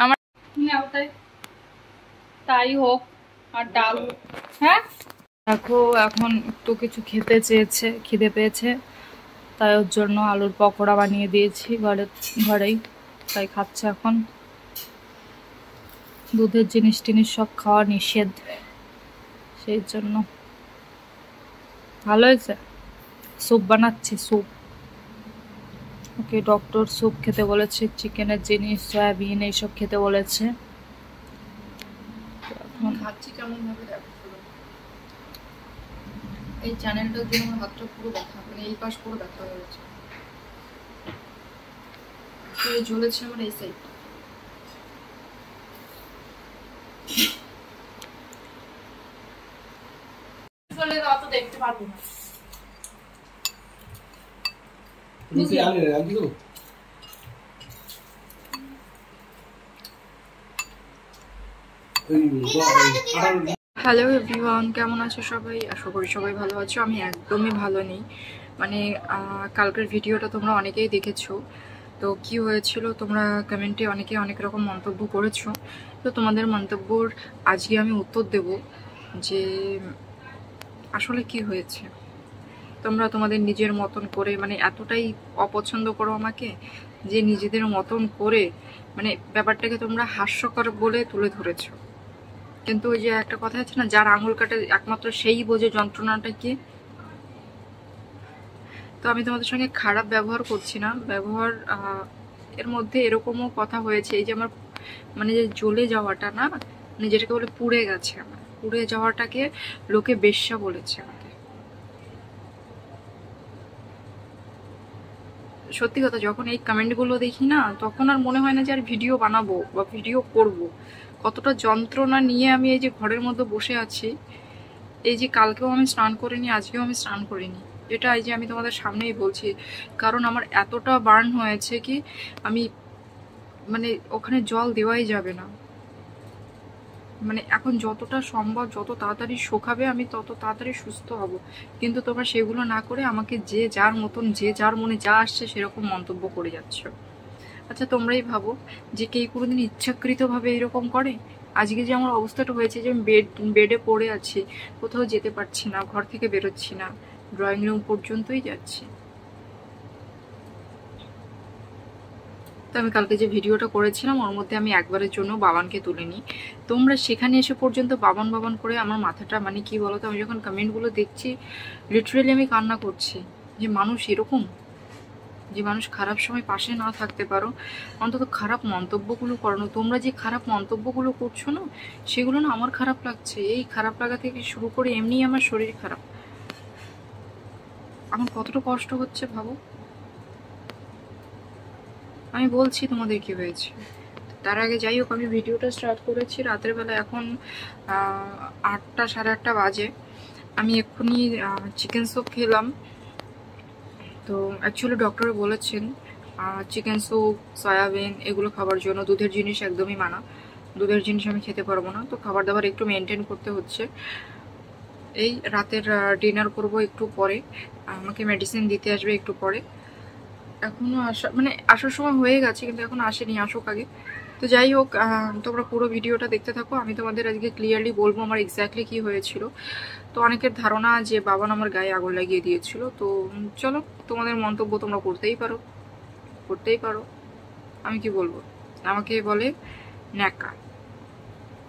আমার তাই হোক আর ডাল। হ্যাঁ দেখো এখন একটু কিছু খেতে চেয়েছে, খিদে পেয়েছে, তাই ওর জন্য আলুর পকোড়া বানিয়ে দিয়েছি ঘরেই, তাই খাচ্ছে এখন। দুধের জিনিস টিনিস সব খাওয়া নিষেধ, সেই জন্য। ভালো হয়েছে, স্যুপ বানাচ্ছি, স্যুপ। ওকে ডক্টর স্যুপ খেতে বলেছে, চিকেনের জিনিস, সয়াবিন এইসব খেতে বলেছে। খাচ্ছি কেমন ভাবে দেখো, এই চ্যানেলটার জন্য আমার হাতটা পুরো ব্যথা, মানে এই পাশ পুরো ব্যথা হয়ে গেছে, পুরো জ্বলেছে আমার এই সাইডটা। দেখতে পারবো না। হ্যালো এভরিওয়ান, কেমন আছো সবাই? আশা করি সবাই ভালো আছো। আমি একদমই ভালো নেই, মানে কালকের ভিডিওটা তোমরা অনেকেই দেখেছো। তো কি হয়েছিল, তোমরা কমেন্টে অনেকে অনেক রকম মন্তব্য করেছো। তো তোমাদের মন্তব্যর আজকে আমি উত্তর দেব যে আসলে কি হয়েছে। তোমরা তোমাদের নিজের মতন করে, মানে এতটাই অপছন্দ করো আমাকে যে নিজেদের মতন করে মানে ব্যাপারটাকে তোমরা হাস্যকর বলে তুলে ধরেছো। কিন্তু ওই যে একটা কথা আছে না, যার আঙুল কাটে একমাত্র সেই বোঝে যন্ত্রণাটা কি। তো আমি তোমাদের সঙ্গে খারাপ ব্যবহার করছি না, ব্যবহার এর মধ্যে এরকমও কথা হয়েছে, এই যে আমার মানে যে জ্বলে যাওয়াটা না, মানে যেটাকে বলে পুড়ে গেছে, আমার পুড়ে যাওয়াটাকে লোকে বেশ্যা বলেছে আমাকে। সত্যি কথা, যখন এই কমেন্টগুলো দেখি না, তখন আর মনে হয় না যে আর ভিডিও বানাবো বা ভিডিও করব। কতটা যন্ত্রণা নিয়ে আমি এই যে ঘরের মধ্যে বসে আছি, এই যে কালকেও আমি স্নান করিনি, আজকেও আমি স্নান করিনি, এটা এই যে আমি তোমাদের সামনেই বলছি। কারণ আমার এতটা বার্ন হয়েছে কি আমি মানে ওখানে জল দেওয়াই যাবে না। মানে এখন যতটা সম্ভব, যত তাড়াতাড়ি শুকাবে আমি তত তাড়াতাড়ি সুস্থ হব। কিন্তু তোমরা সেগুলো না করে আমাকে যে যার মতন, যে যার মনে যা আসছে সেরকম মন্তব্য করে যাচ্ছ। আচ্ছা তোমরাই ভাবো যে কেউ কোনোদিন ইচ্ছাকৃতভাবে এরকম করে? আজকে যে আমার অবস্থাটা হয়েছে যে আমি বেডে পড়ে আছি, কোথাও যেতে পারছি না, ঘর থেকে বেরোচ্ছি না, ড্রয়িং রুম পর্যন্তই যাচ্ছি। তো আমি কালকে যে ভিডিওটা করেছিলাম ওর মধ্যে আমি একবারের জন্য বাবানকে তুলিনি। তোমরা সেখানে এসে পর্যন্ত বাবান বাবান করে আমার মাথাটা, মানে কি বলতো, আমি যখন কমেন্টগুলো দেখছি লিটারেলি আমি কান্না করছি যে মানুষ এরকম, যে মানুষ খারাপ সময় পাশে না থাকতে পারো, অন্তত খারাপ মন্তব্যগুলো করো না। তোমরা যে খারাপ মন্তব্যগুলো করছো না, সেগুলো না আমার খারাপ লাগছে। এই খারাপ লাগা থেকে শুরু করে এমনি আমার শরীর খারাপ, আমার কতটা কষ্ট হচ্ছে ভাবো। আমি বলছি তোমাদের কি হয়েছে। তার আগে যাই হোক, আমি ভিডিওটা স্টার্ট করেছি রাতের বেলা, এখন 8টা সাড়ে 8টা বাজে। আমি এক্ষুনি চিকেন স্যুপ খেলাম। তো অ্যাকচুয়ালি ডক্টর বলেছেন চিকেন স্যুপ, সয়াবিন এগুলো খাবার জন্য। দুধের জিনিস একদমই মানা, দুধের জিনিস আমি খেতে পারবো না। তো খাবার দাবার একটু মেনটেন করতে হচ্ছে। এই রাতের ডিনার করব একটু পরে, আমাকে মেডিসিন দিতে আসবে একটু পরে। এখনো আসার সময় হয়ে গেছে, কিন্তু এখন আসেনি, আসুক আগে। তো যাই হোক, তোমরা পুরো ভিডিওটা দেখতে থাকো। আমি তোমাদের আজকে ক্লিয়ারলি বলবো আমার এক্স্যাক্টলি কি হয়েছিল। তো অনেকের ধারণা যে বাবান আমার গায়ে আগুন লাগিয়ে দিয়েছিল। তো চলো, তোমাদের মন্তব্য তোমরা করতেই পারো, করতেই পারো। আমি কি বলবো, আমাকে বলে ন্যাকা।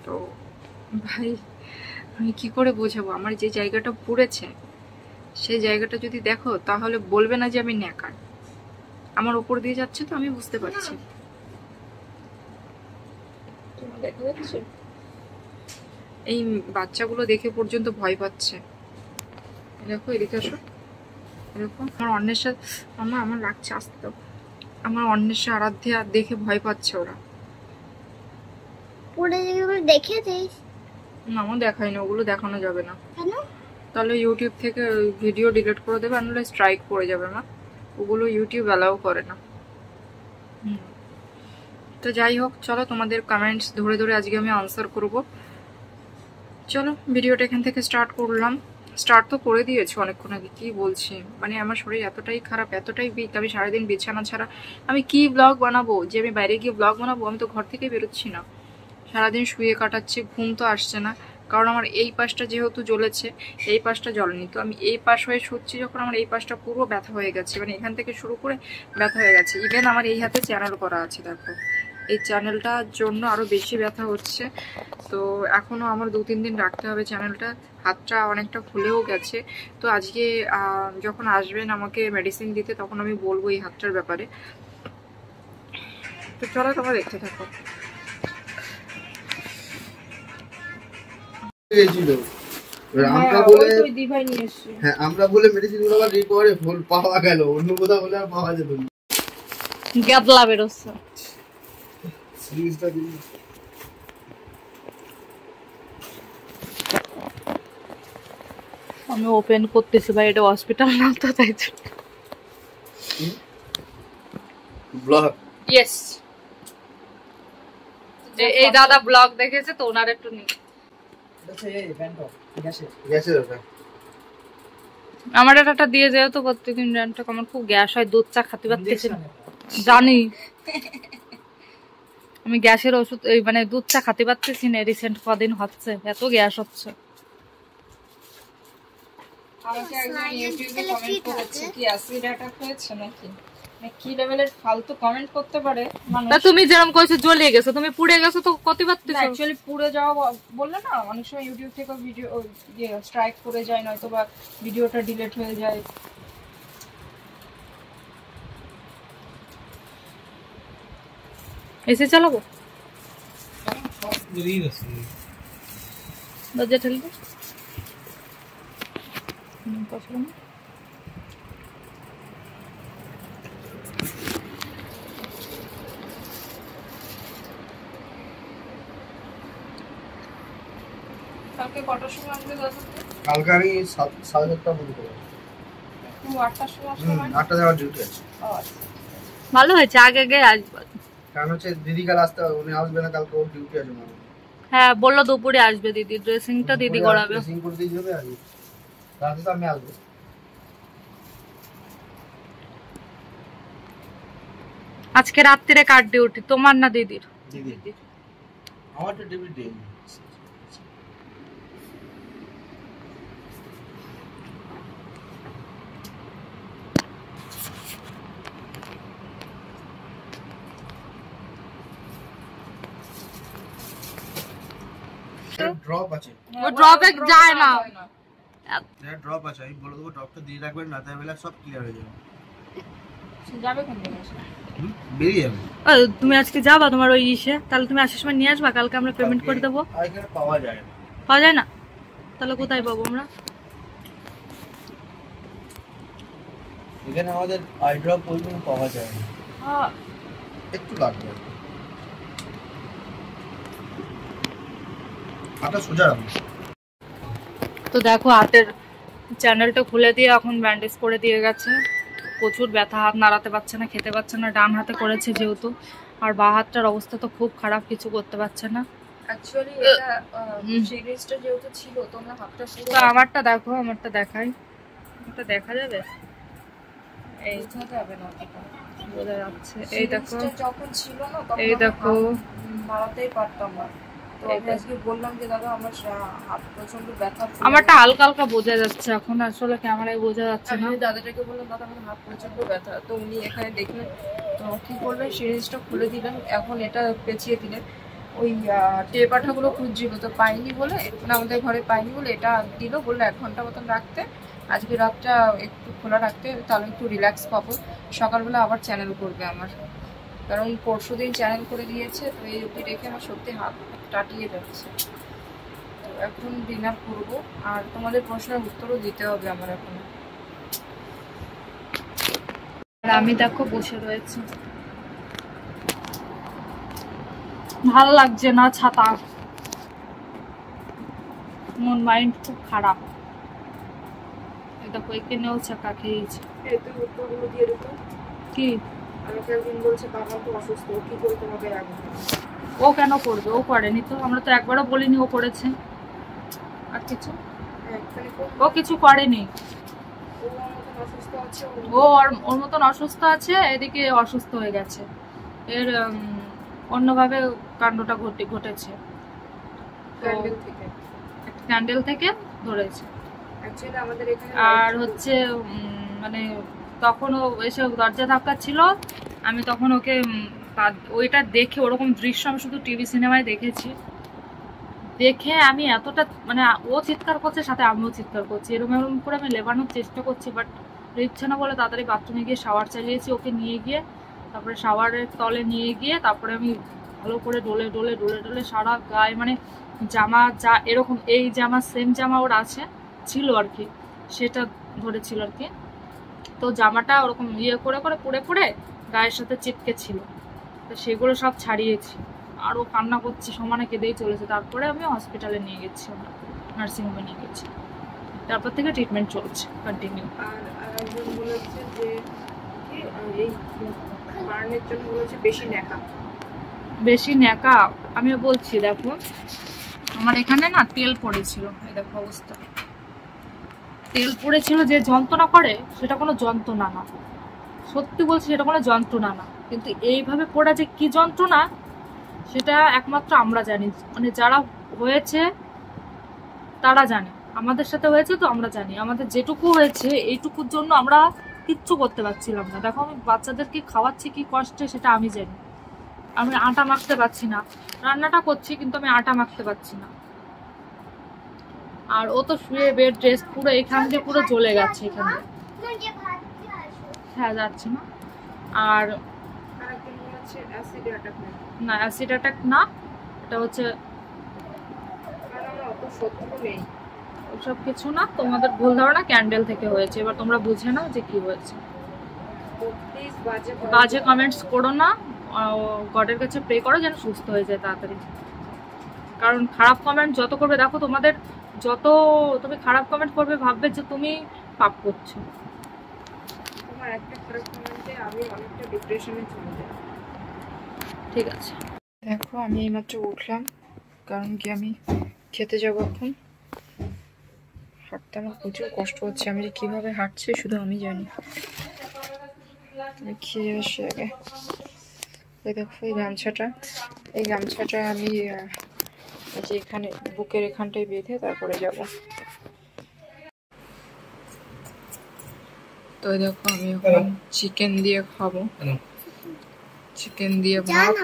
তো ভাই আমি কি করে বোঝাবো, আমার যে জায়গাটা পুড়েছে সেই জায়গাটা যদি দেখো তাহলে বলবে না যে আমি ন্যাকা। আমার উপর দিয়ে যাচ্ছে তো আমি বুঝতে পারছি। দেখা যাচ্ছে এই বাচ্চাগুলো দেখে পর্যন্ত ভয় পাচ্ছে। দেখো এদিকে আসো, এরকম আমার অন্বেষা, আমার লাগছে আসতে দাও, আমার অন্বেষা আরাধ্যা দেখে ভয় পাচ্ছে ওরা। দেখেছিস? না আমার দেখাই না, ওগুলো দেখানো যাবে না। তাহলে ইউটিউব থেকে ভিডিও ডিলিট করে দেবে, আর নাহলে স্ট্রাইক পড়ে যাবে। মা ওগুলো ইউটিউব অ্যালাউ করে না। তো যাই হোক, চলো তোমাদের কমেন্টস ধরে ধরে আজকে আমি আনসার করব। চলো ভিডিওটা এখান থেকে স্টার্ট করলাম। স্টার্ট তো করে দিয়েছি অনেকক্ষণ আগে, কি বলছি, মানে আমার শরীর এতটাই খারাপ, এতটাই উইক, আমি সারাদিন বিছানা ছাড়া আমি কি ব্লগ বানাবো, যে আমি বাইরে গিয়ে ব্লগ বানাবো, আমি তো ঘর থেকে বেরোচ্ছি না, সারাদিন শুয়ে কাটাচ্ছি, ঘুম তো আসছে না, কারণ আমার এই পাশটা যেহেতু জ্বলেছে, এই পাশটা জ্বলেনি, তো আমি এই পাশ হয়ে শুচ্ছি যখন, আমার এই পাশটা পুরো ব্যথা হয়ে গেছে, মানে এখান থেকে শুরু করে ব্যথা হয়ে গেছে। ইভেন আমার এই হাতে চ্যানেল করা আছে, দেখো এই চ্যানেলটার জন্য আরো বেশি ব্যথা হচ্ছে। তো এখনো আমার 2-3 দিন রাখতে হবে চ্যানেলটা, হাতটা অনেকটা ফুলেও গেছে। তো আজকে যখন আসবেন আমাকে মেডিসিন দিতে, তখন আমি বলবো এই হাতটার ব্যাপারে। তো চলো তোমরা দেখতে থাকো। আমরা বলে মেডিসিন গুলো আবার রিকভারি ফুল পাওয়া গেল, অন্য কোথাও বলে আর পাওয়া যেত না, গাদলা বেরোচ্ছে। আমি ওপেন করতেছি ভাই, এটা হসপিটাল না তো, তাই ব্লগ। ইয়েস, এই দাদা ব্লগ দেখেছে তো, ওনার একটু নি আমার একটা দিয়ে যায় তো প্রত্যেকদিন র্যান্টটা, আমার খুব গ্যাস হয়, দুধ চা খেতে পারতেছি না, জানি আমি গ্যাসের ওষুধ, এই মানে দুধ চা খেতে পারতেছি না, রিসেন্ট কদিন হচ্ছে, এত গ্যাস হচ্ছে। আমাকে একজন ইউটিউবে কমেন্ট করেছে কি অ্যাসিড অ্যাটাক হয়েছে নাকি, কি লেভেলের ফালতু কমেন্ট করতে পারে মানুষ। তুমি যেরকম কইছো জ্বলিয়ে গেছো, তুমি পুড়ে গেছো তো কত পারতেছো, অ্যাকচুয়ালি পুড়ে যাওয়া বললে না, অনেক সময় ইউটিউব থেকে ভিডিও স্ট্রাইক করে যায়, নয়তো বা ভিডিওটা ডিলিট হয়ে যায়। এসে চালাবো, দরজা ঠেলবো, কালকে কটার সময় আসবে দাদা? কালকে আমি 7:30টার মধ্যে করব। 8টার সময় আসবে? 8টা যাওয়ার ডিউটি আছে। ভালো হয়েছে, আগে আগে আসবো, কারণ হচ্ছে দিদি কাল আসতে হবে, উনি আসবে না কালকে, ওর ডিউটি আছে মানে। হ্যাঁ বললো দুপুরে আসবে দিদি, ড্রেসিংটা দিদি করাবে, ড্রেসিং করে দিয়ে যাবে আগে, রাতে তো আমি আসবো। আজকে রাত্রিরে কার ডিউটি, তোমার না দিদির? দিদি, আমার তো ডিউটি। ড্রপ আছে, ও ড্রপে যায় না, এটা ড্রপ আছে, আমি বলে দেবো ড্রপটা দিয়ে রাখবেন, রাতের বেলা সব ক্লিয়ার হয়ে যাবে। যাবে কোন দিন? বেরিয়ে যাবে। তুমি আজকে যাবা তোমার ওই ইসে, তাহলে তুমি আসার সময় নিয়ে আসবা, কালকে আমরা পেমেন্ট করে দেবো। এখানে পাওয়া যায় না। পাওয়া যায় না? তাহলে কোথায় পাবো আমরা? এখানে আমাদের আই ড্রপ পর্যন্ত পাওয়া যায় না, একটু লাগবে। হাতটা সোজা রাখুন। তো দেখো হাতের চ্যানেলটা খুলে দিয়ে এখন ব্যান্ডেজ করে দিয়ে গেছে, প্রচুর ব্যথা, হাত নাড়াতে পারছে না, খেতে পারছে না, ডান হাতে করেছে যেহেতু, আর বা হাতটার অবস্থা তো খুব খারাপ, কিছু করতে পারছে না। অ্যাকচুয়ালি এটা সিরিজটা যেহেতু ছিল, তোমরা হাতটা পুরো, তো আমারটা দেখো, আমারটা দেখাই, এটা দেখা যাবে, এই যাবে না, বোঝা যাচ্ছে, এই দেখো যখন ছিল না তখন এই দেখো, নাড়াতেই পারতাম না। তো আমি আজকে বললাম যে দাদা আমার হাত প্রচন্ড ব্যথা, আমারটা হালকা হালকা বোঝা যাচ্ছে, এখন আসলে ক্যামেরায় বোঝা যাচ্ছে না। আমি দাদাটাকে বললাম দাদা আমার হাত প্রচন্ড ব্যথা, তো উনি এখানে দেখলেন, তো কি করলেন সিরিজটা খুলে দিলেন, এখন এটা পেঁচিয়ে দিলেন, ওই টেপাঠাগুলো খুঁজছিল তো পাইনি বলে, না আমাদের ঘরে পাইনি বলে এটা দিল, বললো 1 ঘন্টা মতন রাখতে, আজকে রাতটা একটু খোলা রাখতে, তাহলে একটু রিল্যাক্স পাবো, সকালবেলা আবার চ্যানেল করবে আমার, কারণ পরশু দিন চ্যানেল করে দিয়েছে, তো এই অবধি রেখে আমার সত্যি হাত টাটিয়ে যাচ্ছে। তো এখন ডিনার করবো, আর তোমাদের প্রশ্নের উত্তরও দিতে হবে আমার এখন। আর আমি দেখো বসে রয়েছি, ভালো লাগছে না, ছাতা, মন মাইন্ড খুব খারাপ। দেখো এখানেও চাকা খেয়েছে, কি আমাকে একদিন বলছে বাবা তো অসুস্থ, কি করে তোমাকে রাখবো? ও কেন করবে, ও করেনি তো, আমরা তো একবারও বলিনি ও করেছে। আর কিছু ও কিছু করেনি, ও আমার মতন অসুস্থ আছে, ওর মতন অসুস্থ আছে, এদিকে অসুস্থ হয়ে গেছে। এর অন্যভাবে কাণ্ডটা ঘটেছে। ক্যান্ডেল থেকে ধরেছে। আর হচ্ছে মানে তখন ও এসে দরজা ধাক্কা ছিল, আমি তখন ওকে ওইটা দেখে, ওরকম দৃশ্য আমি শুধু টিভি সিনেমায় দেখেছি, দেখে আমি এতটা মানে ও চিৎকার করছে, সাথে আমিও চিৎকার করছি, এরকম এরকম করে আমি লেবানোর চেষ্টা করছি, বাট ইচ্ছে না বলে তাড়াতাড়ি বাথরুমে গিয়ে শাওয়ার চালিয়েছি। ওকে নিয়ে গিয়ে তারপরে শাওয়ারের তলে নিয়ে গিয়ে তারপরে আমি ভালো করে ডলে ডলে ডলে ডলে সারা গায়ে, মানে জামা যা এরকম এই জামা সেম জামা ওর আছে ছিল আর কি, সেটা ধরেছিল আর কি। তো জামাটা ওরকম ইয়ে করে করে পুড়ে পুড়ে গায়ের সাথে চিপকে ছিল, তো সেগুলো সব ছাড়িয়েছি। আর ও কান্না করছে, সমানে কেঁদেই চলেছে। তারপরে আমি হসপিটালে নিয়ে গেছি, নার্সিংহোমে নিয়ে গেছি, তারপর থেকে ট্রিটমেন্ট চলছে কন্টিনিউ। আর একজন বলেছে যে এই বার্নের জন্য বলেছে বেশি ন্যাকা। আমিও বলছি, দেখো আমার এখানে না তেল পড়েছিল, এই দেখো অবস্থা, তেল পড়েছিল। যে যন্ত্রণা করে সেটা কোনো যন্ত্রণা না, সত্যি বলছি সেটা কোনো যন্ত্রণা না, কিন্তু এইভাবে পড়া যে কি যন্ত্রণা সেটা একমাত্র আমরা জানি, মানে যারা হয়েছে তারা জানে। আমাদের সাথে হয়েছে তো আমরা জানি, আমাদের যেটুকু হয়েছে এইটুকুর জন্য আমরা কিচ্ছু করতে পারছিলাম না। দেখো আমি বাচ্চাদেরকে খাওয়াচ্ছি কি কষ্টে সেটা আমি জানি, আমি আটা মাখতে পারছি না, রান্নাটা করছি কিন্তু আমি আটা মাখতে পারছি না। আর ও তো শুয়ে বেড রেস্ট, পুরো এখান দিয়ে পুরো জ্বলে গেছে এখানে। হ্যাঁ যাচ্ছে না। আর না অ্যাসিড অ্যাটাক না, এটা হচ্ছে ওসব কিছু না, তোমাদের ভুল ধারণা ক্যান্ডেল থেকে হয়েছে। এবার তোমরা বুঝে নাও যে কি হয়েছে। বাজে কমেন্টস করো না, গডের কাছে প্রে করো যেন সুস্থ হয়ে যায় তাড়াতাড়ি। কারণ খারাপ কমেন্ট যত করবে, দেখো তোমাদের যত তুমি খারাপ কমেন্ট করবে ভাববে যে তুমি পাপ করছো। তোমার একটা খারাপ কমেন্টে আমি অনেকটা ডিপ্রেশনে চলে যাই। ঠিক আছে, দেখো আমি এইমাত্র উঠলাম, কারণ কি আমি খেতে যাবো এখন। হাঁটতে আমার প্রচুর কষ্ট হচ্ছে, আমি যে কীভাবে হাঁটছি শুধু আমি জানি। খেয়ে আসি আগে। এই দেখো এই গামছাটা আমি যে এখানে বুকের এখানটায় বেঁধে তারপরে যাব। তো দেখো আমি এখন চিকেন দিয়ে খাবো, চিকেন দিয়ে ভাত।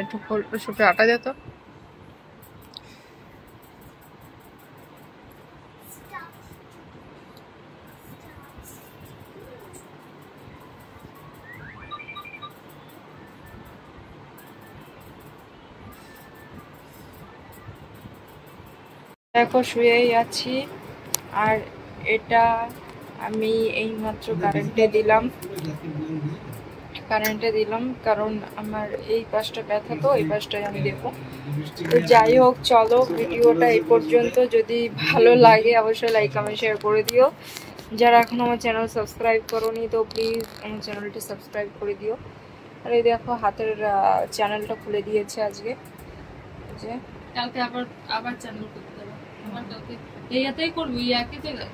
একটু সুপে আটা যেত। দেখো শুয়েই আছি, আর এটা আমি এইমাত্র কারেন্টে দিলাম, কারণ আমার এই পাশটা ব্যথা, তো এই পাশটাই আমি দেবো। তো যাই হোক, চলো ভিডিওটা এই পর্যন্ত। যদি ভালো লাগে অবশ্যই লাইক কমেন্ট শেয়ার করে দিও। যারা এখন আমার চ্যানেল সাবস্ক্রাইব করোনি তো প্লিজ আমার চ্যানেলটি সাবস্ক্রাইব করে দিও। আর এই দেখো হাতের চ্যানেলটা খুলে দিয়েছে আজকে, যে কালকে আবার চ্যানেল করতে হবে। আমার কালকে এই হাতেই করবি, এই একই জায়গায়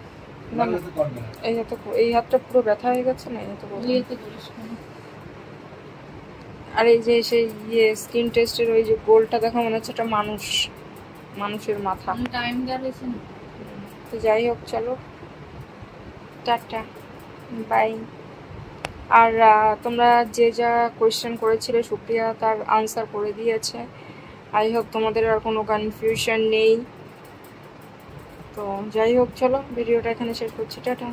এই হাতটা পুরো ব্যথা হয়ে গেছে না, এই হাতে করিস। আর এই যে সেই স্কিন টেস্টের ওই যে গোলটা দেখা মনে হচ্ছে একটা মানুষের মাথা। টাইম গেছে। তো যাই হোক, চলো টাটা বাই। আর তোমরা যে যা কোয়েশ্চেন করেছিলে সুপ্রিয়া তার আনসার করে দিয়েছে। আই হোপ তোমাদের আর কোনো কনফিউশন নেই। তো যাই হোক, চলো ভিডিওটা এখানে শেষ করছি, টাটা।